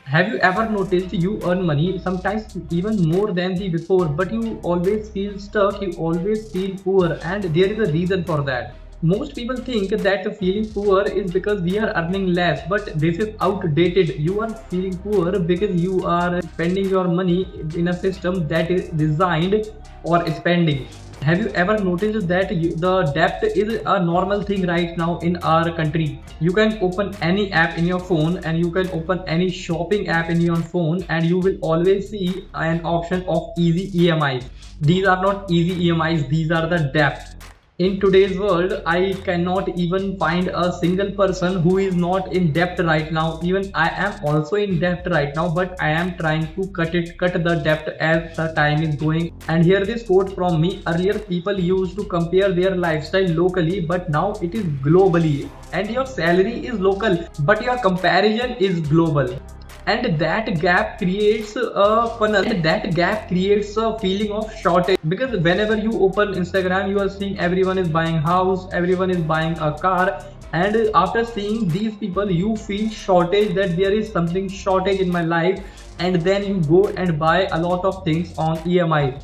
Have you ever noticed you earn money, sometimes even more than the before, but you always feel stuck, you always feel poor, and there is a reason for that. Most people think that feeling poor is because we are earning less, but this is outdated. You are feeling poor because you are spending your money in a system that is designed for spending. Have you ever noticed that the debt is a normal thing right now in our country? You can open any app in your phone and you can open any shopping app in your phone and you will always see an option of easy EMIs. These are not easy EMIs, these are the debt. In today's world, I cannot even find a single person who is not in debt right now. Even I am also in debt right now, but I am trying to cut the debt as the time is going. And here this quote from me. Earlier people used to compare their lifestyle locally, but now it is globally. And your salary is local, but your comparison is global. And that gap creates a funnel, and that gap creates a feeling of shortage, because whenever you open Instagram you are seeing everyone is buying house, everyone is buying a car, and after seeing these people you feel shortage, that there is something shortage in my life, and then you go and buy a lot of things on EMI.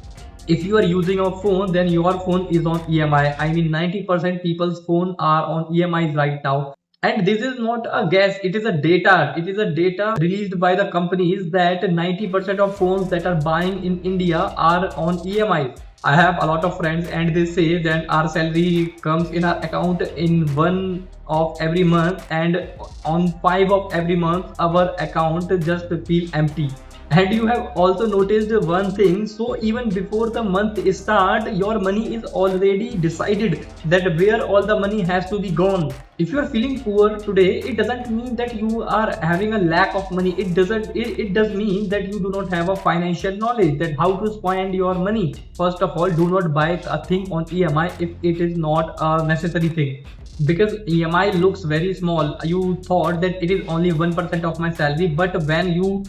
If you are using a phone, then your phone is on EMI. I mean 90% people's phone are on EMIs right now. And this is not a guess, it is a data. It is a data released by the companies that 90% of phones that are buying in India are on EMIs. I have a lot of friends and they say that our salary comes in our account in one of every month, and on five of every month our account just feel empty. And you have also noticed one thing, so even before the month start your money is already decided that where all the money has to be gone. If you are feeling poor today, it doesn't mean that you are having a lack of money. It does mean that you do not have a financial knowledge that how to spend your money. First of all, do not buy a thing on EMI if it is not a necessary thing, because EMI looks very small. You thought that it is only 1% of my salary, but when you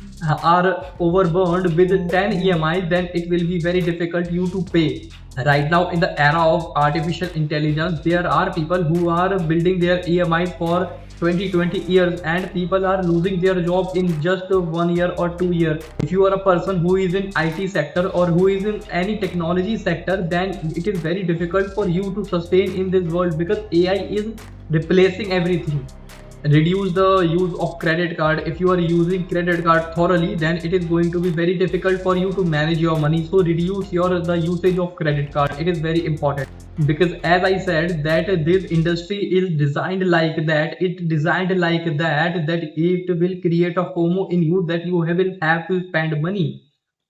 are overburdened with 10 EMIs, then it will be very difficult you to pay. Right now in the era of artificial intelligence, there are people who are building their EMIs for 20 years, and people are losing their job in just 1 year or 2 years. If you are a person who is in IT sector or who is in any technology sector, then it is very difficult for you to sustain in this world, because AI is replacing everything. Reduce the use of credit card. If you are using credit card thoroughly, then it is going to be very difficult for you to manage your money, so reduce the usage of credit card. It is very important, because as I said that this industry is designed like that, that it will create a FOMO in you, that you will have to spend money.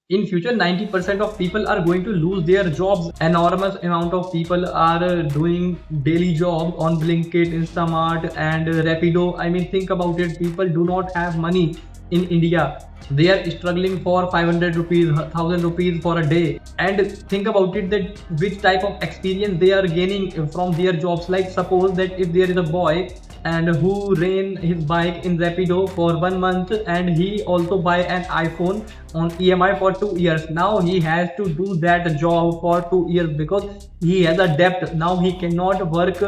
In future 90% of people are going to lose their jobs. Enormous amount of people are doing daily jobs on Blinkit, Instamart and Rapido. I mean, think about it, people do not have money in India. They are struggling for 500 rupees, 1000 rupees for a day. And think about it, that which type of experience they are gaining from their jobs. Like suppose that if there is a boy and who ran his bike in Rapido for 1 month, and he also buy an iPhone on EMI for 2 years. Now he has to do that job for 2 years because he has a debt. Now he cannot work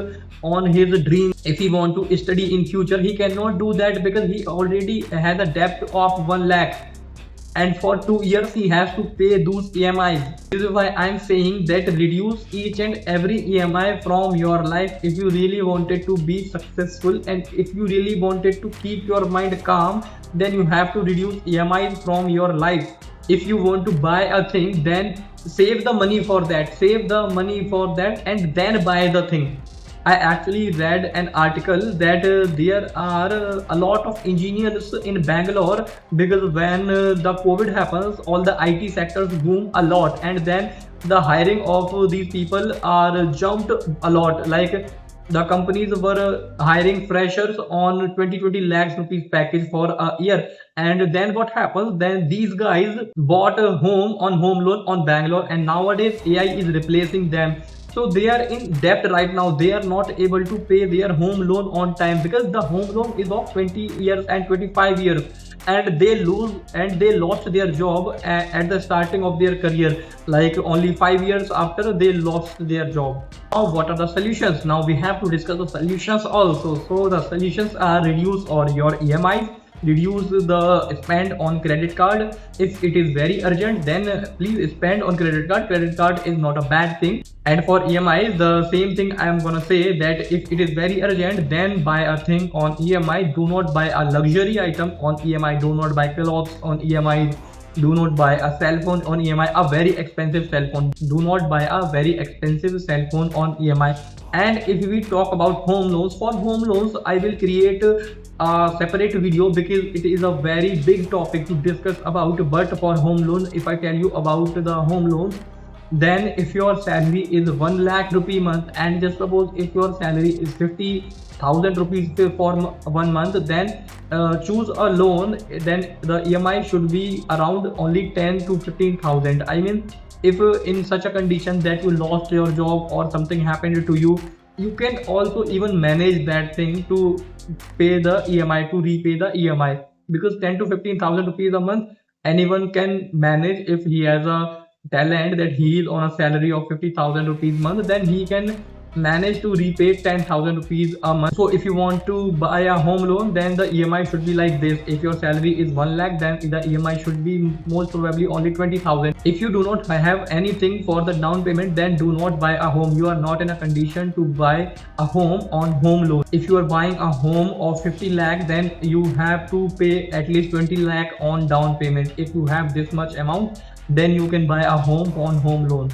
on his dream. If he want to study in future, he cannot do that because he already has a debt of 1 lakh, and for 2 years he has to pay those EMIs. This is why I'm saying that reduce each and every EMI from your life if you really wanted to be successful, and if you really wanted to keep your mind calm, then you have to reduce EMIs from your life. If you want to buy a thing, then save the money for that, and then buy the thing. I actually read an article that there are a lot of engineers in Bangalore, because when the COVID happens, all the IT sectors boom a lot, and then the hiring of these people are jumped a lot. Like the companies were hiring freshers on 20 lakhs rupees package for a year, and then what happens? Then these guys bought a home on home loan on Bangalore, and nowadays AI is replacing them, so they are in debt right now. They are not able to pay their home loan on time, because the home loan is of 20 years and 25 years, and they lost their job at the starting of their career. Like only 5 years after, they lost their job. Now what are the solutions? Now we have to discuss the solutions also. So the solutions are reduce or your EMIs, reduce the spend on credit card. If it is very urgent, then please spend on credit card. Credit card is not a bad thing. And for EMIs, the same thing I am gonna say, that if it is very urgent, then buy a thing on EMI. Do not buy a luxury item on EMI. Do not buy clothes on EMI. Do not buy a cell phone on EMI, a very expensive cell phone. Do not buy a very expensive cell phone on EMI. And if we talk about home loans, for home loans, I will create a separate video because it is a very big topic to discuss about. But for home loan, if I tell you about the home loans, then if your salary is 1 lakh rupee month, and just suppose if your salary is 50,000 rupees for 1 month, then choose a loan. Then the EMI should be around only 10 to 15,000. I mean, if in such a condition that you lost your job or something happened to you, you can also even manage that thing to pay the EMI, to repay the EMI, because 10 to 15,000 rupees a month anyone can manage. If he has a talent that he is on a salary of 50,000 rupees month, then he can manage to repay 10,000 rupees a month. So if you want to buy a home loan, then the EMI should be like this. If your salary is 1 lakh, then the EMI should be most probably only 20,000. If you do not have anything for the down payment, then do not buy a home. You are not in a condition to buy a home on home loan. If you are buying a home of 50 lakh, then you have to pay at least 20 lakh on down payment. If you have this much amount, then you can buy a home on home loan,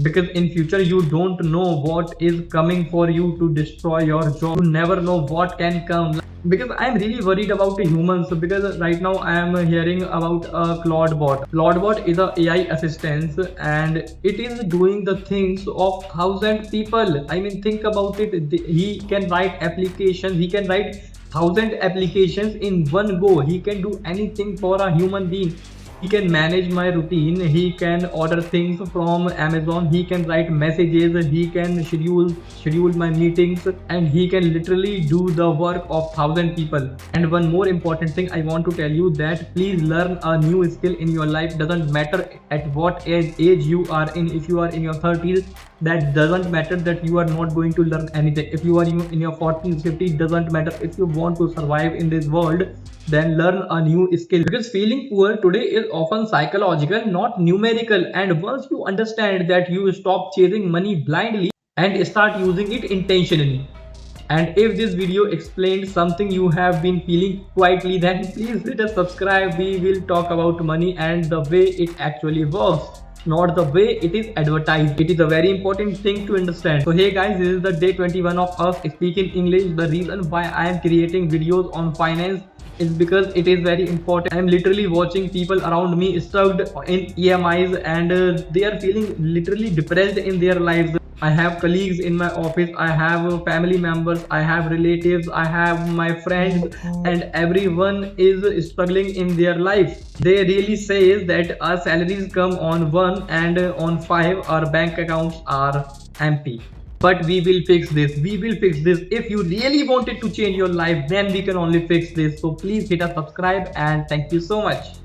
because in future you don't know what is coming for you to destroy your job. You never know what can come. Because I'm really worried about the humans, because right now I am hearing about a Claude bot is a AI assistant, and it is doing the things of 1,000 people. I mean, think about it. He can write applications, he can write 1,000 applications in one go. He can do anything for a human being. He can manage my routine, he can order things from Amazon, he can write messages, he can schedule my meetings, and he can literally do the work of 1,000 people. And one more important thing I want to tell you, that please learn a new skill in your life. Doesn't matter at what age you are in. If you are in your 30s, that doesn't matter, that you are not going to learn anything. If you are in your 40s, 50s, doesn't matter. If you want to survive in this world, then learn a new skill, because feeling poor today is often psychological, not numerical. And once you understand that, you stop chasing money blindly and start using it intentionally. And if this video explained something you have been feeling quietly, then please hit a subscribe. We will talk about money and the way it actually works, not the way it is advertised. It is a very important thing to understand. So hey guys, this is the day 21 of us speaking English. The reason why I am creating videos on finance is because it is very important. I am literally watching people around me stuck in EMIs, and they are feeling literally depressed in their lives. I have colleagues in my office, I have family members, I have relatives, I have my friends, and everyone is struggling in their life. They really say that our salaries come on 1 and on 5 our bank accounts are empty. But we will fix this. We will fix this. If you really wanted to change your life, then we can only fix this. So please hit a subscribe, and thank you so much.